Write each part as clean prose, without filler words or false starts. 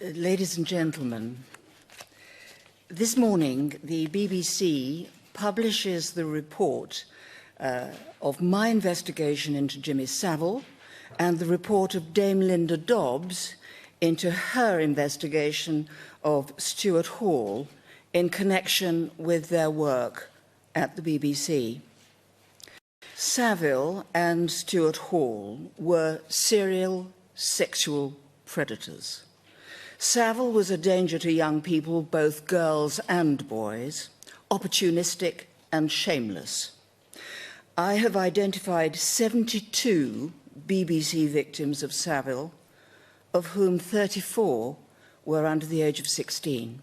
Ladies and gentlemen, this morning the BBC publishes the report of my investigation into Jimmy Savile and the report of Dame Linda Dobbs into her investigation of Stuart Hall in connection with their work at the BBC. Savile and Stuart Hall were serial sexual predators. Savile was a danger to young people, both girls and boys, opportunistic and shameless. I have identified 72 BBC victims of Savile, of whom 34 were under the age of 16.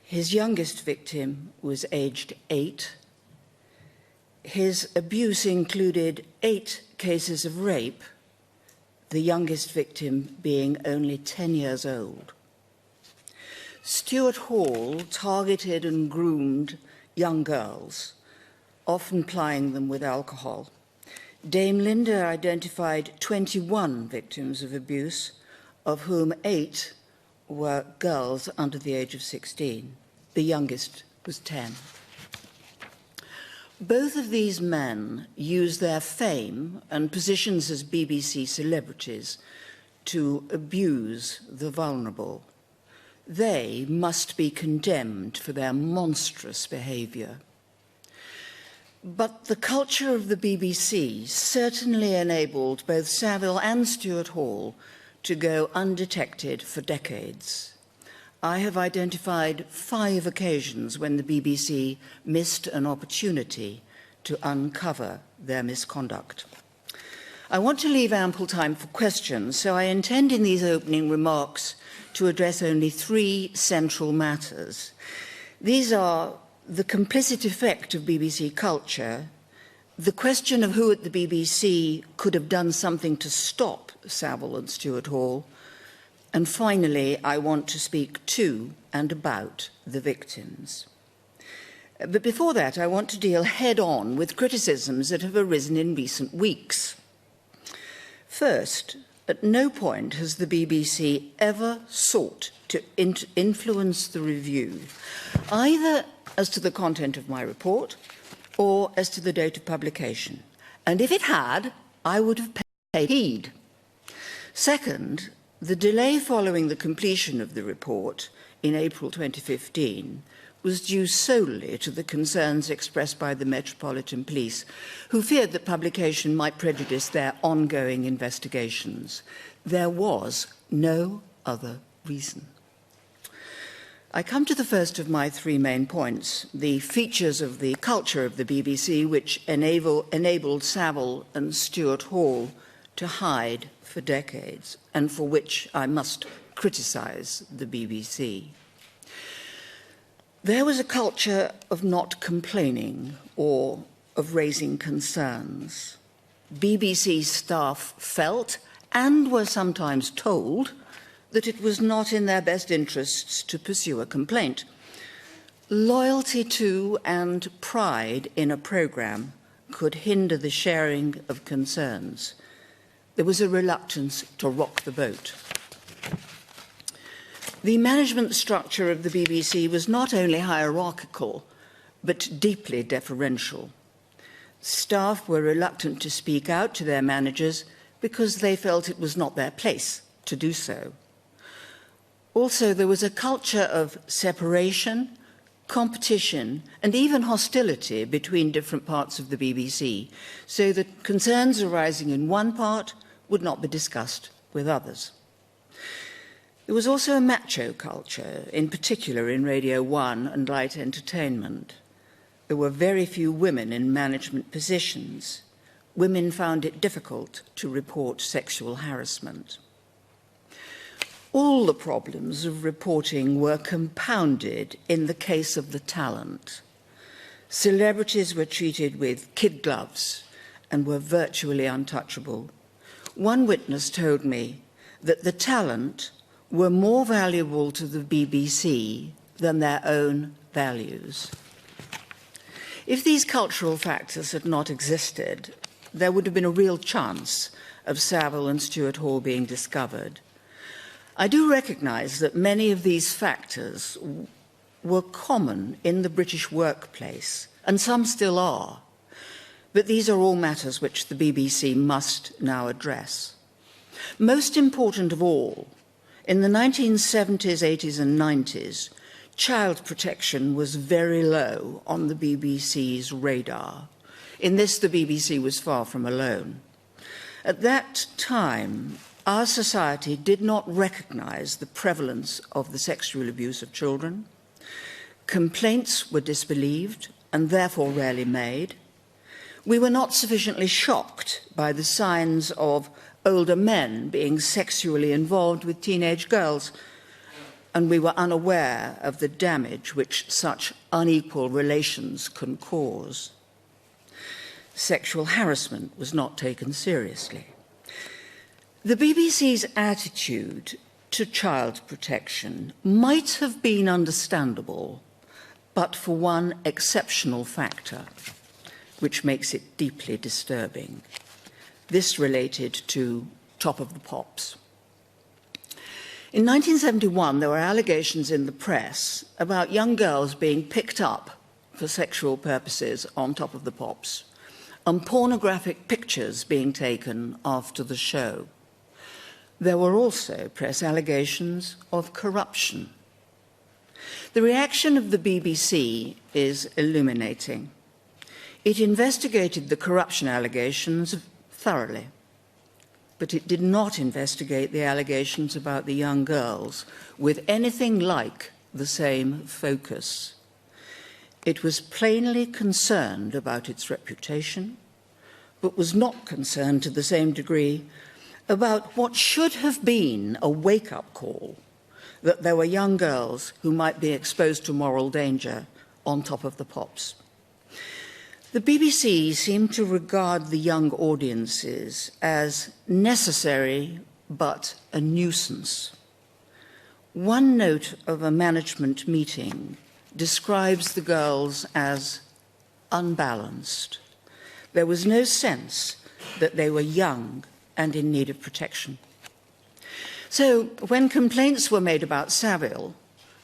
His youngest victim was aged 8. His abuse included 8 cases of rape, the youngest victim being only 10 years old. Stuart Hall targeted and groomed young girls, often plying them with alcohol. Dame Linda identified 21 victims of abuse, of whom 8 were girls under the age of 16. The youngest was 10. Both of these men used their fame and positions as BBC celebrities to abuse the vulnerable. They must be condemned for their monstrous behaviour. But the culture of the BBC certainly enabled both Savile and Stuart Hall to go undetected for decades. I have identified 5 occasions when the BBC missed an opportunity to uncover their misconduct. I want to leave ample time for questions, so I intend in these opening remarks to address only 3 central matters. These are the complicit effect of BBC culture, the question of who at the BBC could have done something to stop Savile and Stuart Hall, and finally, I want to speak to and about the victims. But before that, I want to deal head-on with criticisms that have arisen in recent weeks. First, at no point has the BBC ever sought to influence the review, either as to the content of my report or as to the date of publication. And if it had, I would have paid heed. Second, the delay following the completion of the report in April 2015 was due solely to the concerns expressed by the Metropolitan Police, who feared that publication might prejudice their ongoing investigations. There was no other reason. I come to the first of my 3 main points, the features of the culture of the BBC which enabled Savile and Stuart Hall to hide for decades, and for which I must criticise the BBC. There was a culture of not complaining or of raising concerns. BBC staff felt, and were sometimes told, that it was not in their best interests to pursue a complaint. Loyalty to and pride in a programme could hinder the sharing of concerns. There was a reluctance to rock the boat. The management structure of the BBC was not only hierarchical, but deeply deferential. Staff were reluctant to speak out to their managers because they felt it was not their place to do so. Also, there was a culture of separation, competition, and even hostility between different parts of the BBC, so that concerns arising in one part would not be discussed with others. There was also a macho culture, in particular in Radio 1 and light entertainment. There were very few women in management positions. Women found it difficult to report sexual harassment. All the problems of reporting were compounded in the case of the talent. Celebrities were treated with kid gloves and were virtually untouchable. One witness told me that the talent were more valuable to the BBC than their own values. If these cultural factors had not existed, there would have been a real chance of Savile and Stuart Hall being discovered. I do recognise that many of these factors were common in the British workplace, and some still are, but these are all matters which the BBC must now address. Most important of all, in the 1970s, 80s and 90s, child protection was very low on the BBC's radar. In this, the BBC was far from alone. At that time, our society did not recognise the prevalence of the sexual abuse of children. Complaints were disbelieved and therefore rarely made. We were not sufficiently shocked by the signs of older men being sexually involved with teenage girls, and we were unaware of the damage which such unequal relations can cause. Sexual harassment was not taken seriously. The BBC's attitude to child protection might have been understandable, but for one exceptional factor, which makes it deeply disturbing. This related to Top of the Pops. In 1971, there were allegations in the press about young girls being picked up for sexual purposes on Top of the Pops, and pornographic pictures being taken after the show. There were also press allegations of corruption. The reaction of the BBC is illuminating. It investigated the corruption allegations thoroughly, but it did not investigate the allegations about the young girls with anything like the same focus. It was plainly concerned about its reputation, but was not concerned to the same degree about what should have been a wake-up call, that there were young girls who might be exposed to moral danger on Top of the Pops. The BBC seemed to regard the young audiences as necessary but a nuisance. One note of a management meeting describes the girls as unbalanced. There was no sense that they were young and in need of protection. So when complaints were made about Savile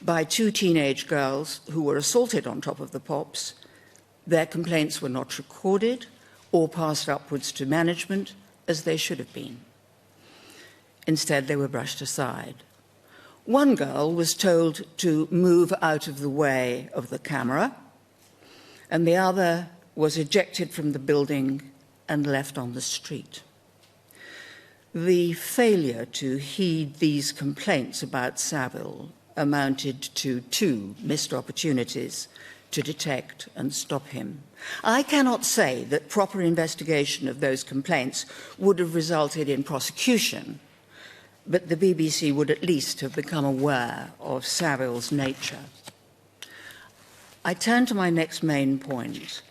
by two teenage girls who were assaulted on Top of the Pops, their complaints were not recorded or passed upwards to management as they should have been. Instead, they were brushed aside. One girl was told to move out of the way of the camera, and the other was ejected from the building and left on the street. The failure to heed these complaints about Savile amounted to 2 missed opportunities to detect and stop him. I cannot say that proper investigation of those complaints would have resulted in prosecution, but the BBC would at least have become aware of Savile's nature. I turn to my next main point.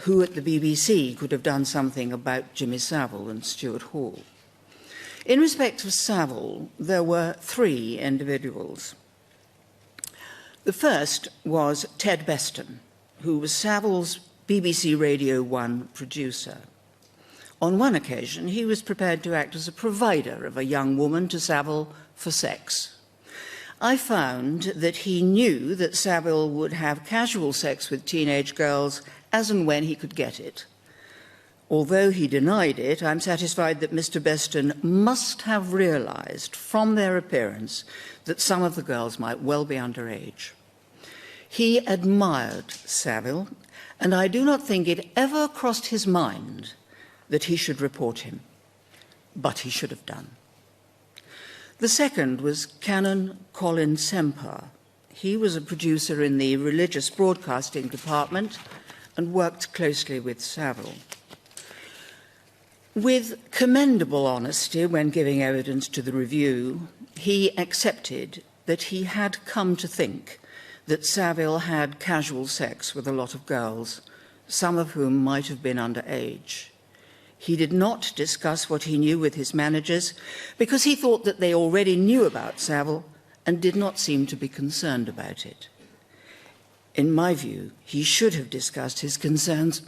Who at the BBC could have done something about Jimmy Savile and Stuart Hall? In respect of Savile, there were 3 individuals. The first was Ted Beston, who was Savile's BBC Radio 1 producer. On one occasion, he was prepared to act as a provider of a young woman to Savile for sex. I found that he knew that Savile would have casual sex with teenage girls as and when he could get it. Although he denied it, I'm satisfied that Mr. Beston must have realised from their appearance that some of the girls might well be underage. He admired Savile, and I do not think it ever crossed his mind that he should report him, but he should have done. The second was Canon Colin Semper. He was a producer in the religious broadcasting department and worked closely with Savile. With commendable honesty when giving evidence to the review, he accepted that he had come to think that Savile had casual sex with a lot of girls, some of whom might have been underage. He did not discuss what he knew with his managers because he thought that they already knew about Savile and did not seem to be concerned about it. In my view, he should have discussed his concerns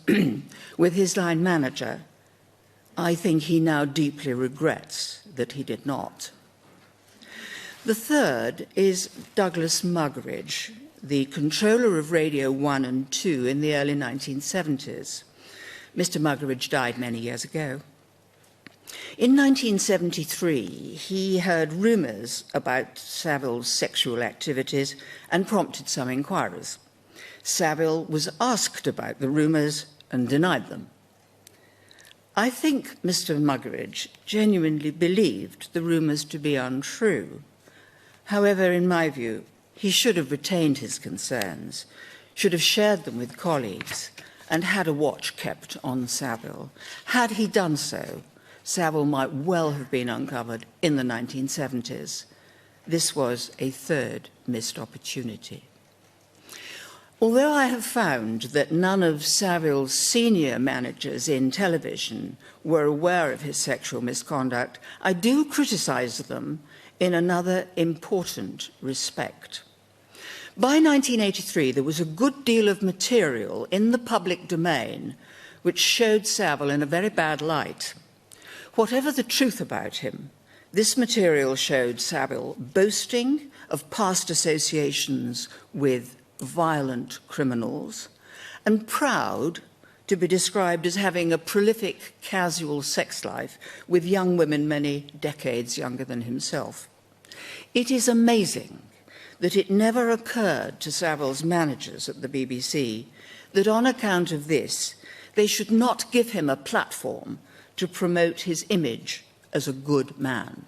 with his line manager. I think he now deeply regrets that he did not. The third is Douglas Muggeridge, the controller of Radio 1 and 2 in the early 1970s. Mr. Muggeridge died many years ago. In 1973, he heard rumours about Savile's sexual activities and prompted some inquiries. Savile was asked about the rumours and denied them. I think Mr. Muggeridge genuinely believed the rumours to be untrue. However, in my view, he should have retained his concerns, should have shared them with colleagues, and had a watch kept on Savile. Had he done so, Savile might well have been uncovered in the 1970s. This was a third missed opportunity. Although I have found that none of Savile's senior managers in television were aware of his sexual misconduct, I do criticise them in another important respect. By 1983, there was a good deal of material in the public domain which showed Savile in a very bad light. Whatever the truth about him, this material showed Savile boasting of past associations with violent criminals and proud to be described as having a prolific casual sex life with young women many decades younger than himself. It is amazing that it never occurred to Savile's managers at the BBC that on account of this, they should not give him a platform to promote his image as a good man.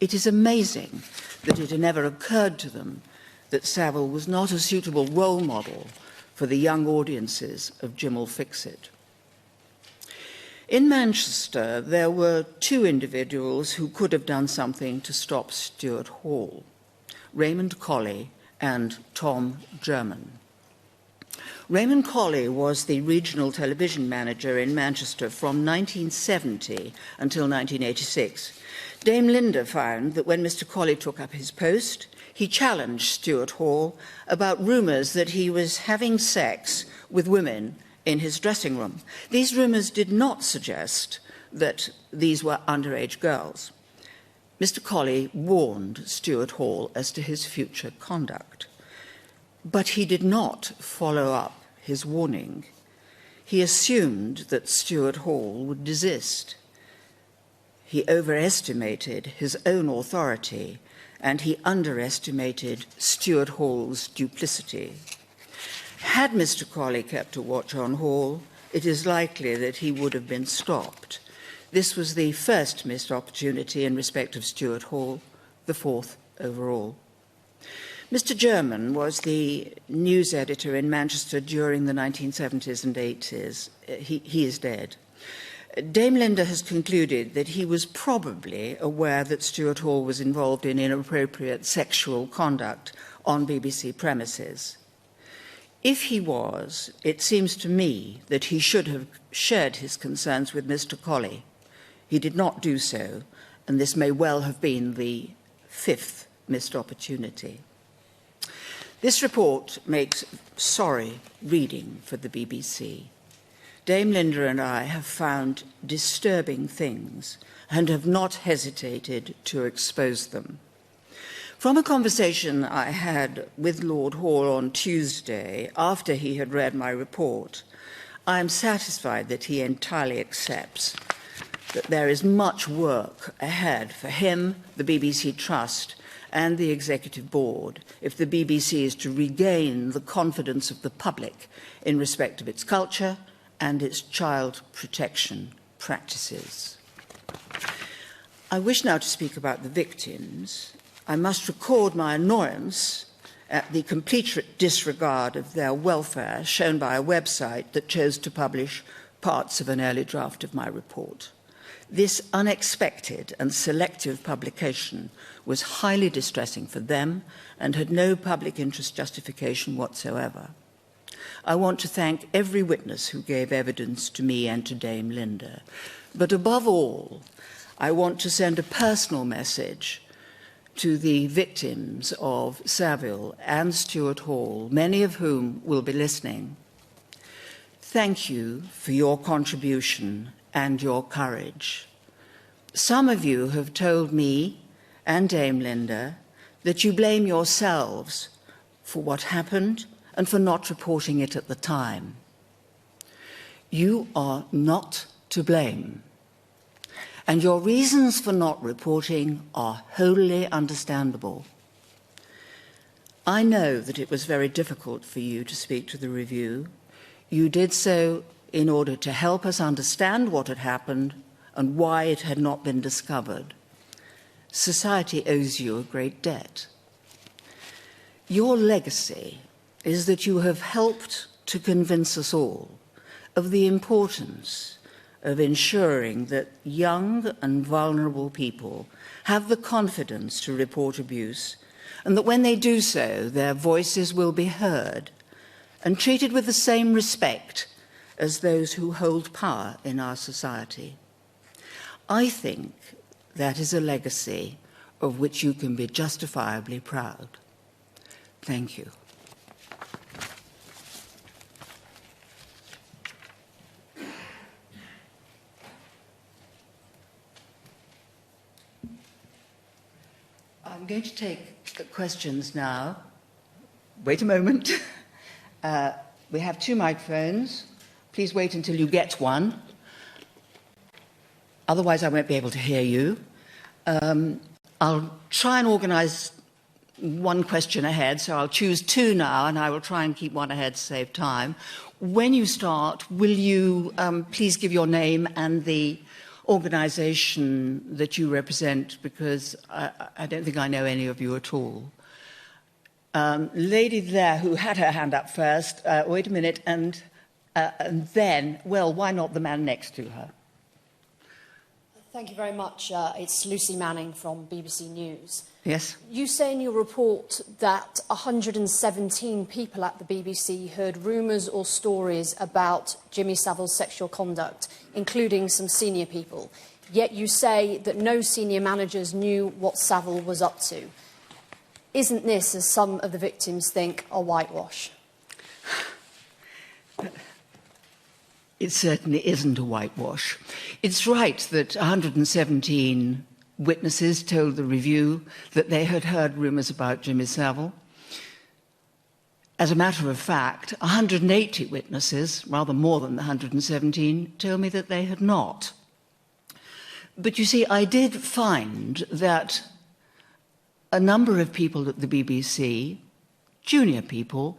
It is amazing that it never occurred to them that Savile was not a suitable role model for the young audiences of Jim'll Fix It. In Manchester, there were two individuals who could have done something to stop Stuart Hall, Raymond Colley and Tom German. Raymond Colley was the regional television manager in Manchester from 1970 until 1986. Dame Linda found that when Mr. Colley took up his post, he challenged Stuart Hall about rumours that he was having sex with women in his dressing room. These rumours did not suggest that these were underage girls. Mr. Colley warned Stuart Hall as to his future conduct. But he did not follow up his warning. He assumed that Stuart Hall would desist. He overestimated his own authority, and he underestimated Stuart Hall's duplicity. Had Mr. Colley kept a watch on Hall, it is likely that he would have been stopped. This was the first missed opportunity in respect of Stuart Hall, the fourth overall. Mr. German was the news editor in Manchester during the 1970s and 80s. He is dead. Dame Linda has concluded that he was probably aware that Stuart Hall was involved in inappropriate sexual conduct on BBC premises. If he was, it seems to me that he should have shared his concerns with Mr. Colley. He did not do so, and this may well have been the fifth missed opportunity. This report makes sorry reading for the BBC. Dame Linda and I have found disturbing things and have not hesitated to expose them. From a conversation I had with Lord Hall on Tuesday, after he had read my report, I am satisfied that he entirely accepts that there is much work ahead for him, the BBC Trust, and the Executive Board if the BBC is to regain the confidence of the public in respect of its culture and its child protection practices. I wish now to speak about the victims. I must record my annoyance at the complete disregard of their welfare shown by a website that chose to publish parts of an early draft of my report. This unexpected and selective publication was highly distressing for them and had no public interest justification whatsoever. I want to thank every witness who gave evidence to me and to Dame Linda. But above all, I want to send a personal message to the victims of Savile and Stuart Hall, many of whom will be listening. Thank you for your contribution and your courage. Some of you have told me and Dame Linda that you blame yourselves for what happened and for not reporting it at the time. You are not to blame, and your reasons for not reporting are wholly understandable. I know that it was very difficult for you to speak to the review. You did so in order to help us understand what had happened and why it had not been discovered. Society owes you a great debt. Your legacy is that you have helped to convince us all of the importance of ensuring that young and vulnerable people have the confidence to report abuse, and that when they do so, their voices will be heard and treated with the same respect as those who hold power in our society. I think that is a legacy of which you can be justifiably proud. Thank you. I'm going to take questions now. Wait a moment. We have 2 microphones. Please wait until you get one. Otherwise, I won't be able to hear you. I'll try and organise one question ahead, so I'll choose 2 now, and I will try and keep one ahead to save time. When you start, will you please give your name and the organisation that you represent, because I don't think I know any of you at all. Lady there who had her hand up first, wait a minute, and then, well, why not the man next to her? Thank you very much. It's Lucy Manning from BBC News. Yes. You say in your report that 117 people at the BBC heard rumours or stories about Jimmy Savile's sexual conduct, including some senior people. Yet you say that no senior managers knew what Savile was up to. Isn't this, as some of the victims think, a whitewash? It certainly isn't a whitewash. It's right that 117 witnesses told the review that they had heard rumours about Jimmy Savile. As a matter of fact, 180 witnesses, rather more than the 117, told me that they had not. But you see, I did find that a number of people at the BBC, junior people,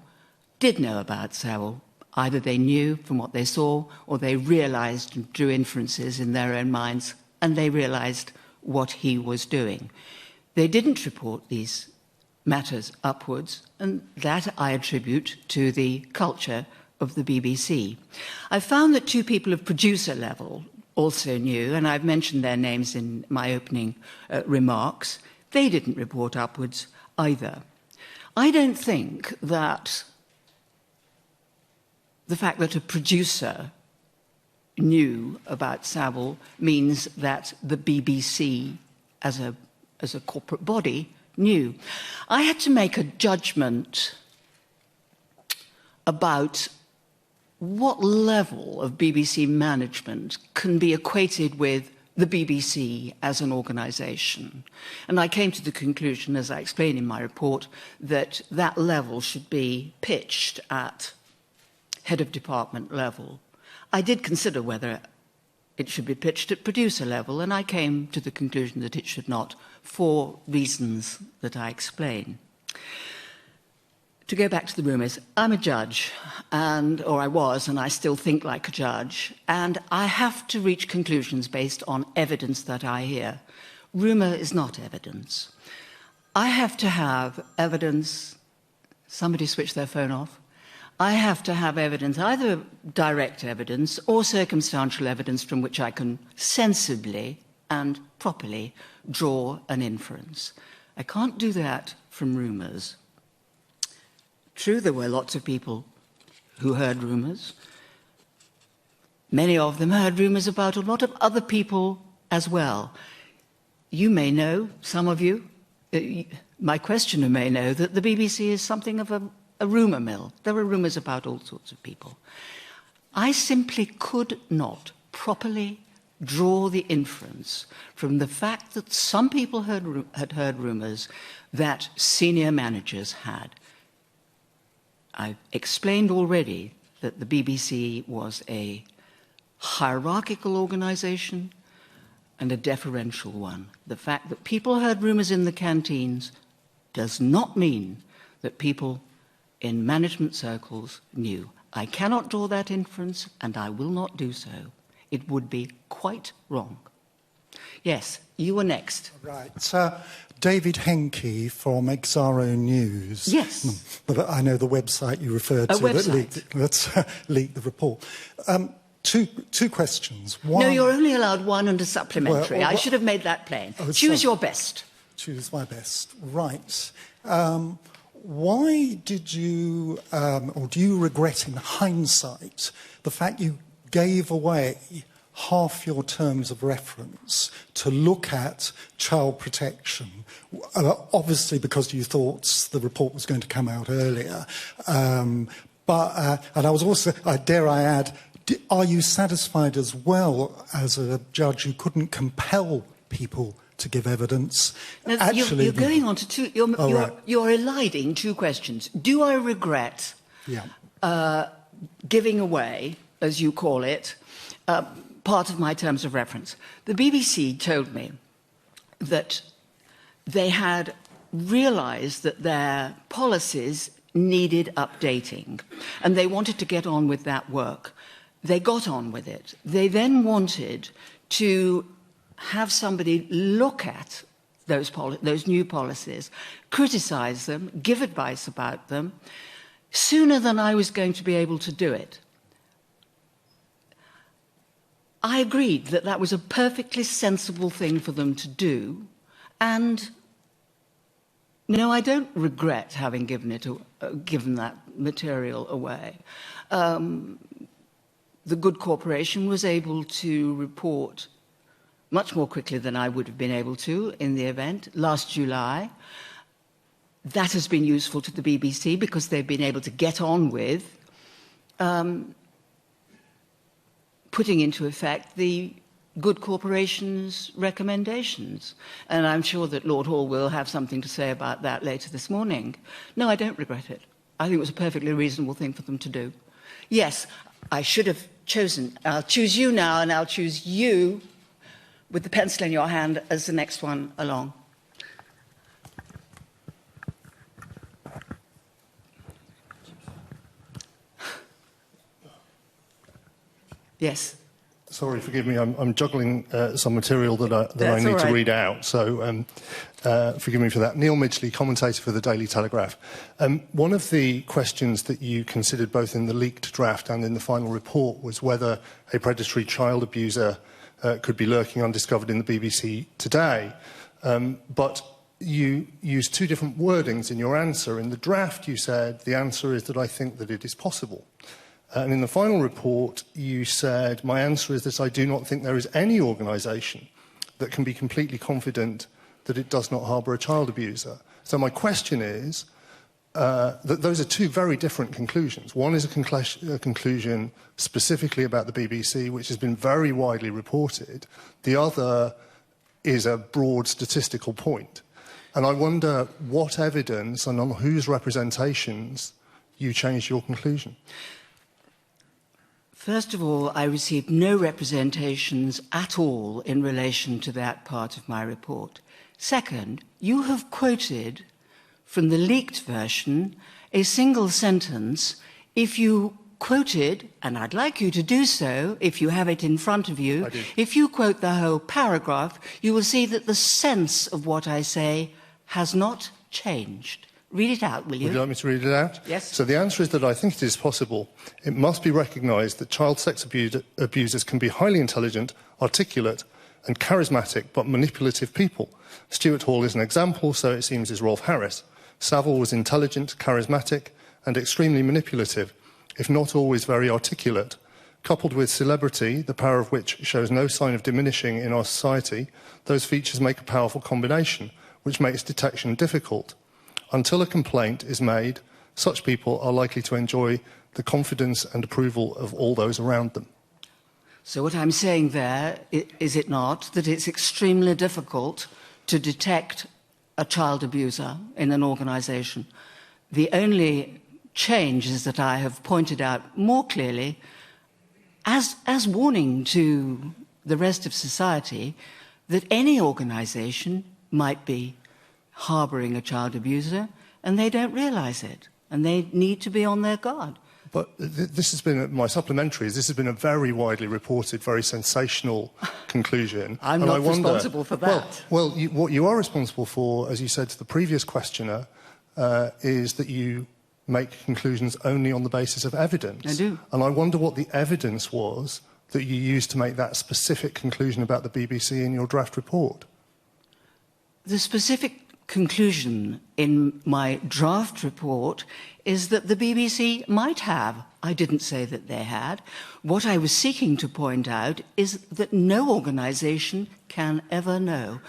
did know about Savile. Either they knew from what they saw, or they realised and drew inferences in their own minds, and they realised what he was doing. They didn't report these matters upwards, and that I attribute to the culture of the BBC. I found that 2 people of producer level also knew, and I've mentioned their names in my opening remarks. They didn't report upwards either. I don't think that the fact that a producer knew about Savile means that the BBC, as a corporate body, knew. I had to make a judgment about what level of BBC management can be equated with the BBC as an organisation. And I came to the conclusion, as I explain in my report, that that level should be pitched at head of department level. I did consider whether it should be pitched at producer level, and I came to the conclusion that it should not, for reasons that I explain. To go back to the rumours, I'm a judge, or I was, and I still think like a judge, and I have to reach conclusions based on evidence that I hear. Rumour is not evidence. I have to have evidence. Somebody switched their phone off. I have to have evidence, either direct evidence or circumstantial evidence from which I can sensibly and properly draw an inference. I can't do that from rumours. True, there were lots of people who heard rumours. Many of them heard rumours about a lot of other people as well. You may know, some of you, my questioner may know, that the BBC is something of a rumour mill. There are rumours about all sorts of people. I simply could not properly draw the inference from the fact that some people had heard rumours that senior managers had. I've explained already that the BBC was a hierarchical organisation and a deferential one. The fact that people heard rumours in the canteens does not mean that people in management circles knew. I cannot draw that inference, and I will not do so. It would be quite wrong. Yes, you were next. Right. David Henke from Exaro News. Yes. But I know the website you referred to that leaked the report. Two questions. One, no, you're only allowed one and a supplementary. I should have made that plain. Choose your best. Choose my best. Right. Why did you, or do you regret in hindsight, the fact you gave away half your terms of reference to look at child protection, obviously because you thought the report was going to come out earlier. And I was also, dare I add, are you satisfied as well as a judge who couldn't compel people to give evidence? Now, actually, you're going on to two, you're eliding two questions. Do I regret giving away, as you call it, part of my terms of reference? The BBC told me that they had realised that their policies needed updating, and they wanted to get on with that work. They got on with it. They then wanted to have somebody look at those new policies, criticise them, give advice about them, sooner than I was going to be able to do it. I agreed that that was a perfectly sensible thing for them to do, and no, I don't regret having given that material away. The Good Corporation was able to report much more quickly than I would have been able to in the event last July. That has been useful to the BBC because they've been able to get on with putting into effect the Good Corporation's recommendations. And I'm sure that Lord Hall will have something to say about that later this morning. No, I don't regret it. I think it was a perfectly reasonable thing for them to do. Yes, I should have chosen. I'll choose you now, and I'll choose you with the pencil in your hand as the next one along. Yes. Sorry, forgive me. I'm juggling some material that I need to read out, so forgive me for that. Neil Midgley, commentator for the Daily Telegraph. One of the questions that you considered both in the leaked draft and in the final report was whether a predatory child abuser could be lurking undiscovered in the BBC today. But you used two different wordings in your answer. In the draft, you said, the answer is that I think that it is possible. And in the final report, you said, my answer is that I do not think there is any organisation that can be completely confident that it does not harbour a child abuser. So my question is, that those are two very different conclusions. One is a conclusion specifically about the BBC, which has been very widely reported. The other is a broad statistical point. And I wonder what evidence and on whose representations you changed your conclusion. First of all, I received no representations at all in relation to that part of my report. Second, you have quoted from the leaked version a single sentence. If you quoted, and I'd like you to do so if you have it in front of you, if you quote the whole paragraph, you will see that the sense of what I say has not changed. Read it out, will you? Would you like me to read it out? Yes. So the answer is that I think it is possible. It must be recognised that child sex abusers can be highly intelligent, articulate and charismatic but manipulative people. Stuart Hall is an example, so it seems is Rolf Harris. Savile was intelligent, charismatic and extremely manipulative, if not always very articulate. Coupled with celebrity, the power of which shows no sign of diminishing in our society, those features make a powerful combination, which makes detection difficult. Until a complaint is made, such people are likely to enjoy the confidence and approval of all those around them. So what I'm saying there, is it not, that it's extremely difficult to detect a child abuser in an organisation. The only change is that I have pointed out more clearly, as warning to the rest of society, that any organisation might be harbouring a child abuser and they don't realise it and they need to be on their guard. But this has been, my supplementaries, this has been a very widely reported, very sensational conclusion. I'm and not responsible for that. Well, what you are responsible for, as you said to the previous questioner, is that you make conclusions only on the basis of evidence. I do. And I wonder what the evidence was that you used to make that specific conclusion about the BBC in your draft report. The specific conclusion in my draft report is that the BBC might have. I didn't say that they had. What I was seeking to point out is that no organisation can ever know.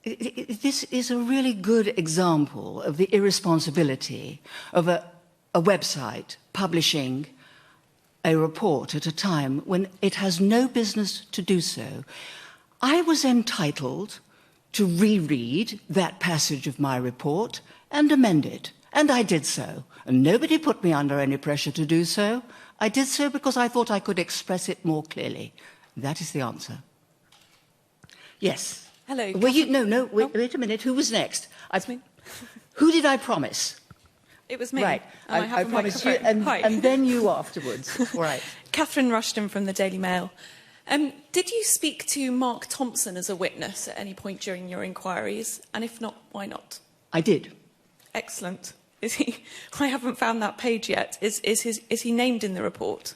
This is a really good example of the irresponsibility of a website publishing a report at a time when it has no business to do so. I was entitled to reread that passage of my report and amend it, and I did so. And nobody put me under any pressure to do so. I did so because I thought I could express it more clearly. That is the answer. Yes. Hello. Wait a minute. Who was next? It's me. Who did I promise? It was me. Right. And I have a promised you, microphone. Hi. and then you afterwards. All right. Catherine Rushton from the Daily Mail. Did you speak to Mark Thompson as a witness at any point during your inquiries? And if not, why not? I did. Excellent. Is he? I haven't found that page yet. Is he named in the report?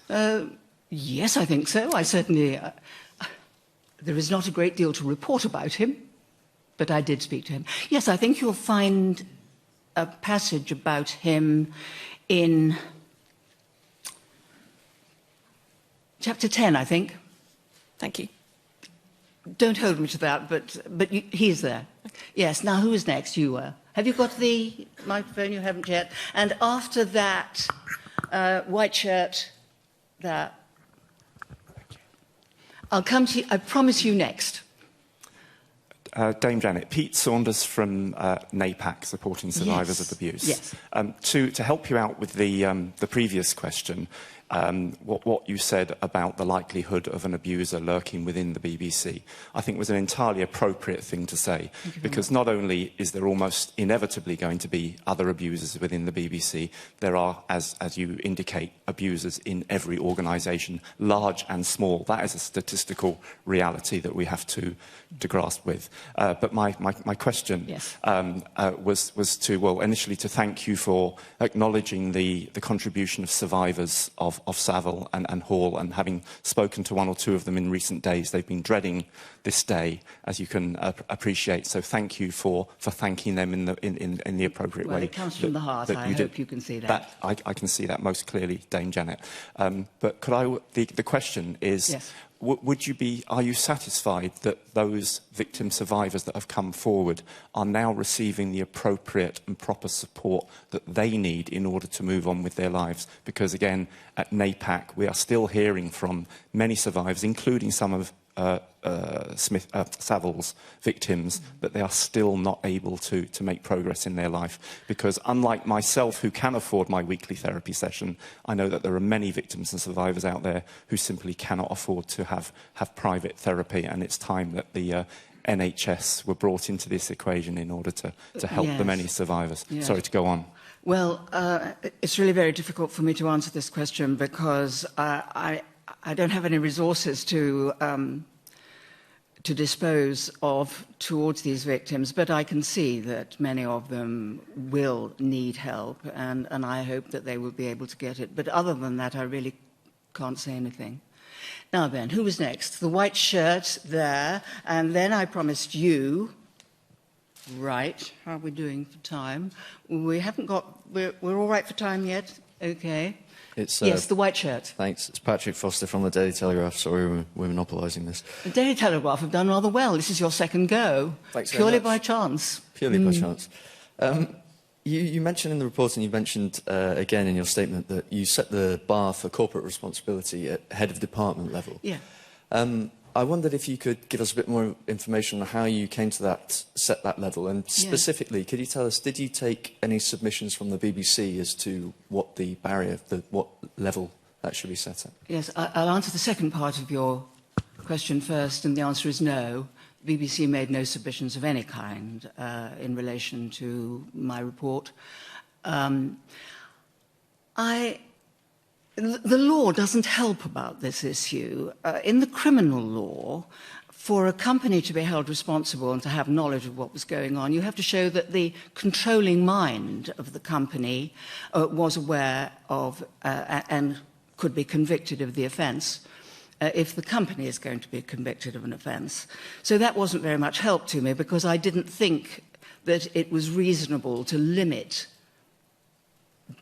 Yes, I think so. I certainly... there is not a great deal to report about him, but I did speak to him. Yes, I think you'll find a passage about him in chapter 10, I think. Thank you. Don't hold me to that, but he's there. Okay. Yes, now who is next? You were. Have you got the microphone? You haven't yet. And after that, white shirt, that. I'll come to you, I promise you next. Dame Janet, Pete Saunders from NAPAC, supporting survivors of abuse. Yes. To help you out with the previous question, what you said about the likelihood of an abuser lurking within the BBC, I think was an entirely appropriate thing to say, because not only is there almost inevitably going to be other abusers within the BBC, there are, as you indicate, abusers in every organisation, large and small. That is a statistical reality that we have to grasp with. But my question yes. was to, well, initially to thank you for acknowledging the contribution of survivors of Savile and Hall, and having spoken to one or two of them in recent days, they've been dreading this day, as you can appreciate. So thank you for thanking them in the appropriate way. Well, it comes from the heart. I hope you can see that. I can see that most clearly, Dame Janet. But the question is, yes. Are you satisfied that those victim survivors that have come forward are now receiving the appropriate and proper support that they need in order to move on with their lives? Because again, at NAPAC, we are still hearing from many survivors, including some of Savile's victims, that they are still not able to make progress in their life. Because unlike myself, who can afford my weekly therapy session, I know that there are many victims and survivors out there who simply cannot afford to have private therapy, and it's time that the NHS were brought into this equation in order to help yes. the many survivors. Yes. Sorry to go on. Well, it's really very difficult for me to answer this question because I don't have any resources to dispose of towards these victims, but I can see that many of them will need help, and I hope that they will be able to get it. But other than that, I really can't say anything. Now then, who was next? The white shirt there, and then I promised you... Right, how are we doing for time? We haven't got... We're all right for time yet? OK. Yes, the white shirt. Thanks. It's Patrick Foster from the Daily Telegraph. Sorry, we're monopolising this. The Daily Telegraph have done rather well. This is your second go. Thanks purely very much. by chance. Purely by chance. You mentioned in the report, and you mentioned again in your statement, that you set the bar for corporate responsibility at head of department level. Yeah. I wondered if you could give us a bit more information on how you came to set that level, and specifically, could you tell us, did you take any submissions from the BBC as to what the barrier, what level that should be set at? Yes, I'll answer the second part of your question first, and the answer is no. The BBC made no submissions of any kind in relation to my report. The law doesn't help about this issue. In the criminal law, for a company to be held responsible and to have knowledge of what was going on, you have to show that the controlling mind of the company was aware of and could be convicted of the offence if the company is going to be convicted of an offence. So that wasn't very much help to me, because I didn't think that it was reasonable to limit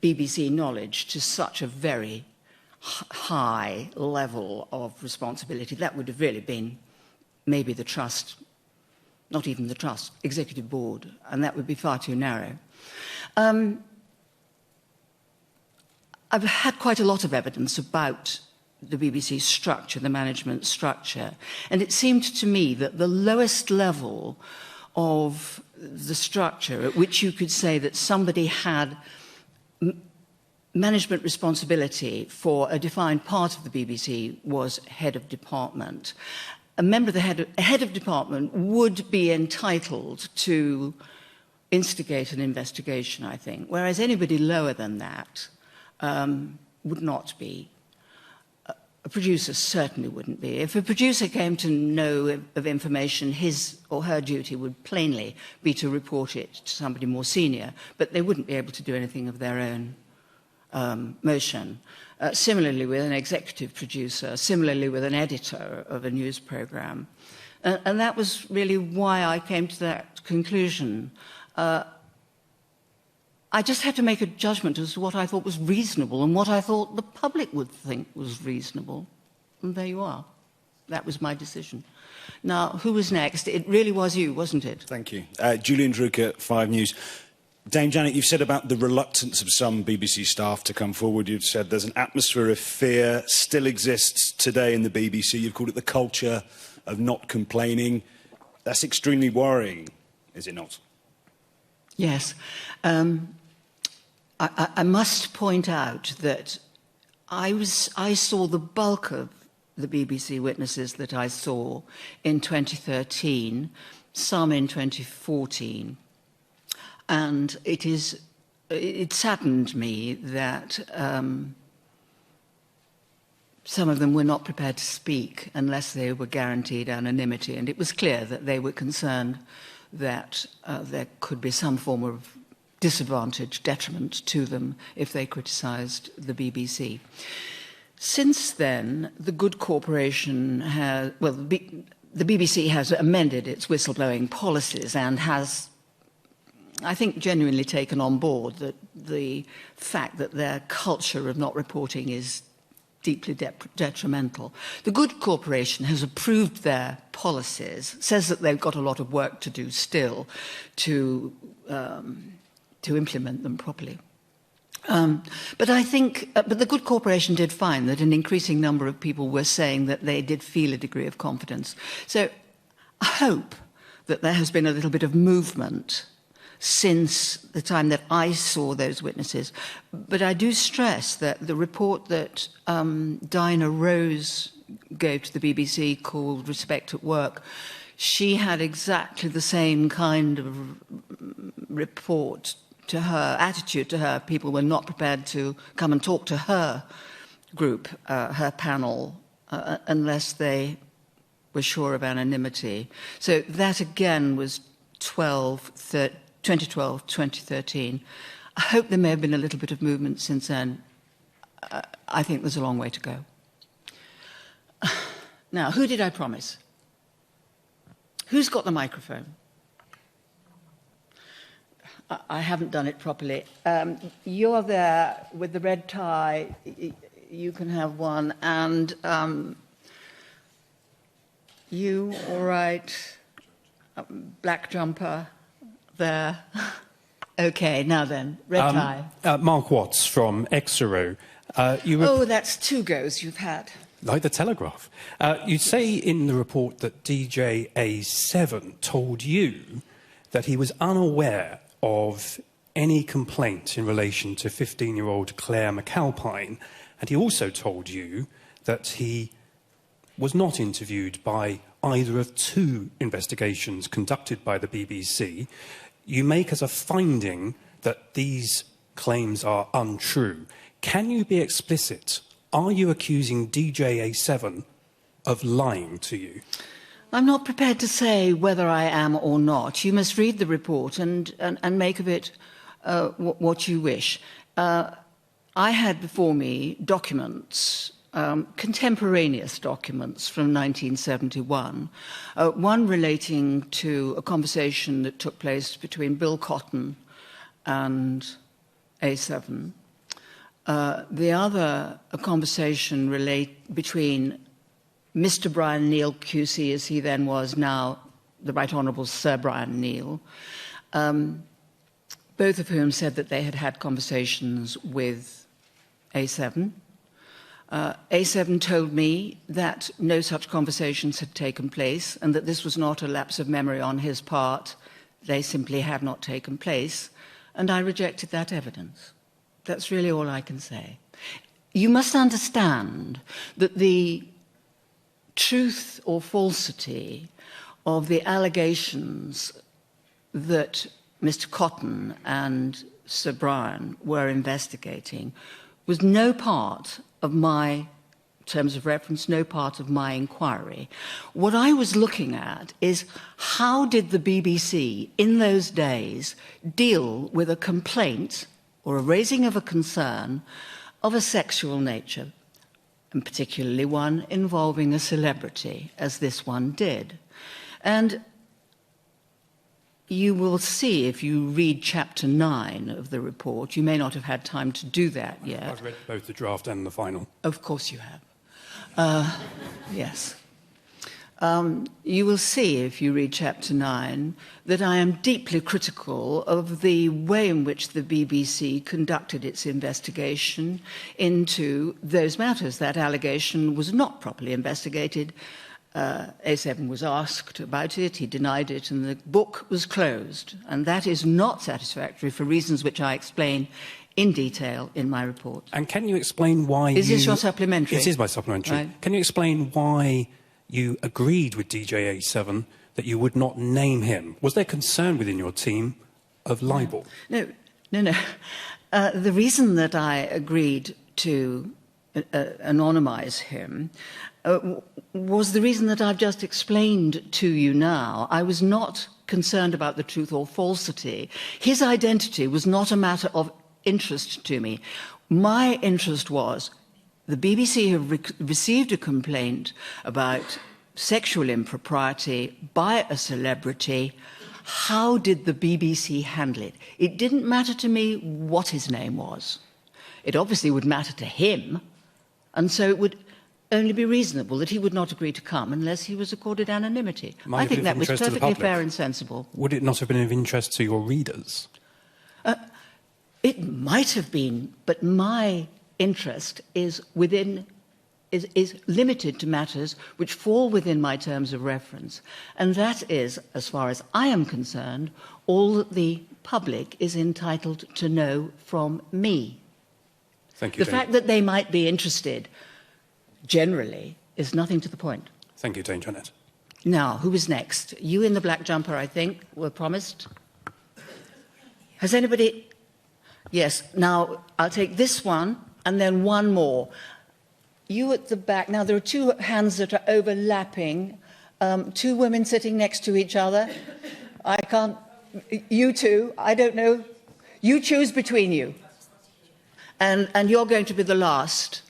BBC knowledge to such a very high level of responsibility. That would have really been maybe the trust, not even the trust, executive board, and that would be far too narrow. I've had quite a lot of evidence about the BBC structure, the management structure, and it seemed to me that the lowest level of the structure at which you could say that somebody had management responsibility for a defined part of the BBC was head of department. A member of the head of department would be entitled to instigate an investigation, I think, whereas anybody lower than that would not be. A producer certainly wouldn't be. If a producer came to know of information, his or her duty would plainly be to report it to somebody more senior, but they wouldn't be able to do anything of their own motion. Similarly with an executive producer, similarly with an editor of a news programme. And that was really why I came to that conclusion. I just had to make a judgment as to what I thought was reasonable and what I thought the public would think was reasonable. And there you are. That was my decision. Now, who was next? It really was you, wasn't it? Thank you. Julian Drucker, 5 News. Dame Janet, you've said about the reluctance of some BBC staff to come forward. You've said there's an atmosphere of fear still exists today in the BBC. You've called it the culture of not complaining. That's extremely worrying, is it not? Yes. I must point out that I saw the bulk of the BBC witnesses that I saw in 2013, some in 2014. And it saddened me that some of them were not prepared to speak unless they were guaranteed anonymity. And it was clear that they were concerned that there could be some form of disadvantage, detriment to them if they criticised the BBC. Since then, the Good Corporation has, well, the BBC has amended its whistleblowing policies and has, I think, genuinely taken on board that the fact that their culture of not reporting is deeply detrimental. The Good Corporation has approved their policies, says that they've got a lot of work to do still to implement them properly. But I think, but the Good Corporation did find that an increasing number of people were saying that they did feel a degree of confidence. So I hope that there has been a little bit of movement since the time that I saw those witnesses. But I do stress that the report that Diana Rose gave to the BBC called Respect at Work, she had exactly the same kind of report to her, attitude to her. People were not prepared to come and talk to her group, her panel, unless they were sure of anonymity. So that again was 2012, 2013. I hope there may have been a little bit of movement since then. I think there's a long way to go. Now, who did I promise? Who's got the microphone? I haven't done it properly. You're there with the red tie. You can have one. And you, all right, black jumper there. OK, now then, red tie. Mark Watts from Exeter. Oh, that's 2 goes you've had. Like the Telegraph. You say in the report that DJ A7 told you that he was unaware of any complaint in relation to 15-year-old Claire McAlpine, and he also told you that he was not interviewed by either of 2 investigations conducted by the BBC. You make as a finding that these claims are untrue. Can you be explicit? Are you accusing DJ A7 of lying to you? I'm not prepared to say whether I am or not. You must read the report and make of it what you wish. I had before me documents, contemporaneous documents from 1971, one relating to a conversation that took place between Bill Cotton and A7. The other, a conversation between Mr. Brian Neal, QC, as he then was, now the Right Honourable Sir Brian Neal, both of whom said that they had had conversations with A7. A7 told me that no such conversations had taken place and that this was not a lapse of memory on his part. They simply had not taken place, and I rejected that evidence. That's really all I can say. You must understand that the truth or falsity of the allegations that Mr. Cotton and Sir Brian were investigating was no part of my terms of reference, no part of my inquiry. What I was looking at is how did the BBC in those days deal with a complaint or a raising of a concern of a sexual nature, and particularly one involving a celebrity, as this one did. And you will see if you read chapter 9 of the report, you may not have had time to do that yet. I've read both the draft and the final. Of course you have. Yes. You will see, if you read chapter 9, that I am deeply critical of the way in which the BBC conducted its investigation into those matters. That allegation was not properly investigated. A7 was asked about it, he denied it, and the book was closed. And that is not satisfactory for reasons which I explain in detail in my report. And can you explain why Is this your supplementary? It is my supplementary. Right. Can you explain why you agreed with DJ A7 that you would not name him? Was there concern within your team of libel? No. The reason that I agreed to anonymise him was the reason that I've just explained to you now. I was not concerned about the truth or falsity. His identity was not a matter of interest to me. My interest was the BBC have received a complaint about sexual impropriety by a celebrity. How did the BBC handle it? It didn't matter to me what his name was. It obviously would matter to him, and so it would only be reasonable that he would not agree to come unless he was accorded anonymity. I think that was perfectly fair and sensible. Would it not have been of interest to your readers? It might have been, but my interest is limited to matters which fall within my terms of reference. And that is, as far as I am concerned, all that the public is entitled to know from me. Thank you, the fact that they might be interested generally is nothing to the point. Thank you, Dame Janet. Now, who is next? You in the black jumper, I think, were promised. Has anybody... Yes, now I'll take this one and then one more. You at the back. Now, there are 2 hands that are overlapping. 2 women sitting next to each other. I can't... You 2, I don't know. You choose between you. And you're going to be the last.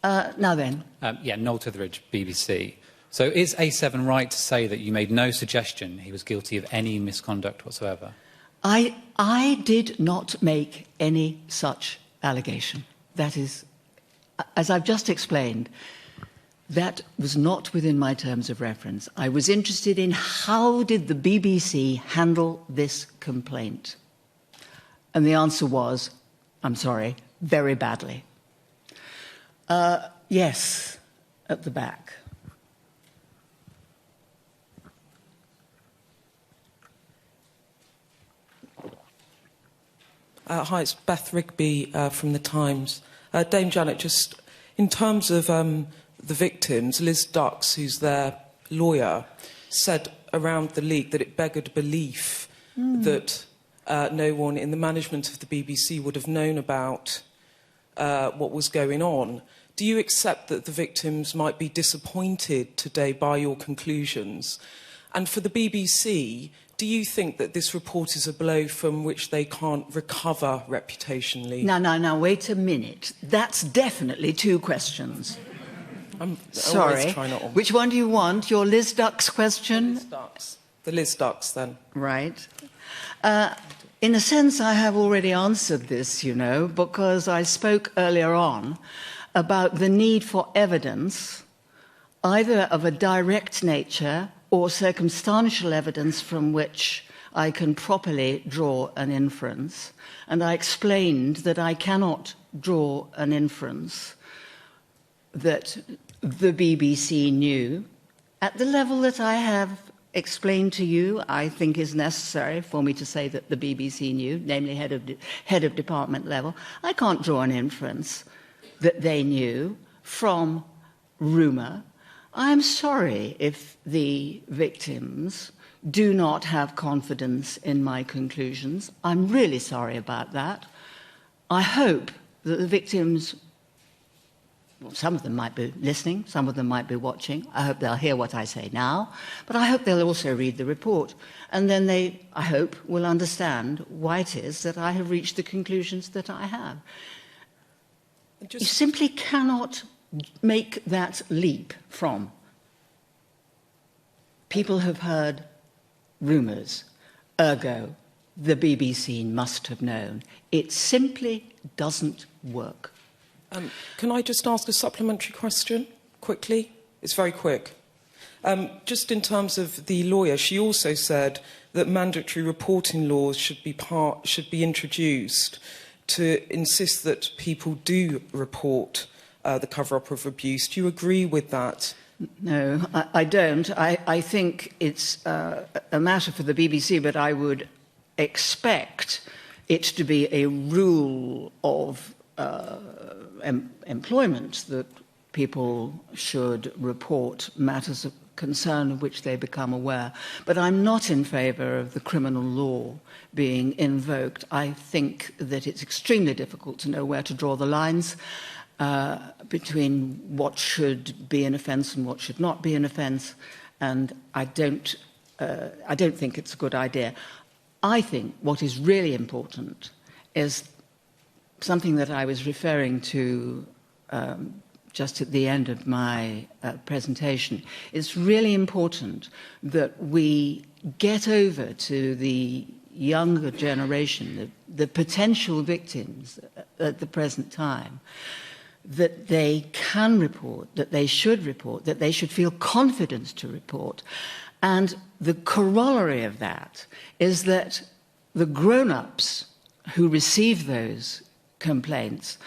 Now then. Noel Titheridge, BBC. So is A7 right to say that you made no suggestion he was guilty of any misconduct whatsoever? I did not make any such allegation. That is, as I've just explained, that was not within my terms of reference. I was interested in how did the BBC handle this complaint. And the answer was, I'm sorry, very badly. Yes, at the back. Hi, it's Beth Rigby from The Times. Dame Janet, just in terms of the victims, Liz Dux, who's their lawyer, said around the leak that it beggared belief that no one in the management of the BBC would have known about what was going on. Do you accept that the victims might be disappointed today by your conclusions? And for the BBC, do you think that this report is a blow from which they can't recover reputationally? Now, wait a minute. That's definitely two questions. Sorry. Which one do you want? Your Liz Dux question? Liz Dux. The Liz Dux, then. Right. In a sense, I have already answered this, you know, because I spoke earlier on about the need for evidence, either of a direct nature or circumstantial evidence from which I can properly draw an inference. And I explained that I cannot draw an inference that the BBC knew at the level that I have explained to you. I think is necessary for me to say that the BBC knew, namely head of department level. I can't draw an inference that they knew from rumour. I'm sorry if the victims do not have confidence in my conclusions. I'm really sorry about that. I hope that the victims, well, some of them might be listening, some of them might be watching. I hope they'll hear what I say now, but I hope they'll also read the report. And then they, I hope, will understand why it is that I have reached the conclusions that I have. You simply cannot make that leap from people have heard rumours, ergo the BBC must have known. It simply doesn't work. Can I just ask a supplementary question quickly? It's very quick. Just in terms of the lawyer, she also said that mandatory reporting laws should be introduced to insist that people do report the cover-up of abuse. Do you agree with that? No, I don't. I think it's a matter for the BBC, but I would expect it to be a rule of employment that people should report matters of concern of which they become aware. But I'm not in favour of the criminal law being invoked. I think that it's extremely difficult to know where to draw the lines between what should be an offence and what should not be an offence, and I don't think it's a good idea. I think what is really important is something that I was referring to just at the end of my presentation. It's really important that we get over to the younger generation, the potential victims at the present time, that they can report, that they should feel confident to report. And the corollary of that is that the grown-ups who receive those complaints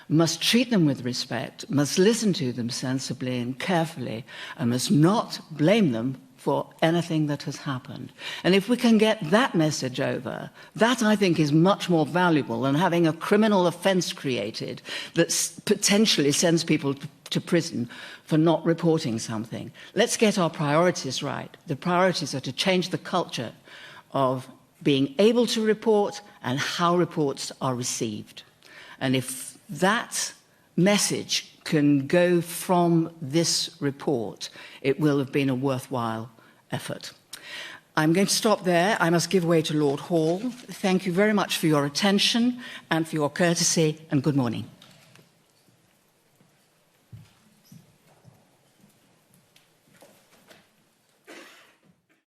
must treat them with respect, must listen to them sensibly and carefully, and must not blame them for anything that has happened. And if we can get that message over, that I think is much more valuable than having a criminal offence created that potentially sends people to prison for not reporting something. Let's get our priorities right. The priorities are to change the culture of being able to report and how reports are received. And if that message can go from this report, it will have been a worthwhile effort. I'm going to stop there. I must give way to Lord Hall. Thank you very much for your attention and for your courtesy, and good morning.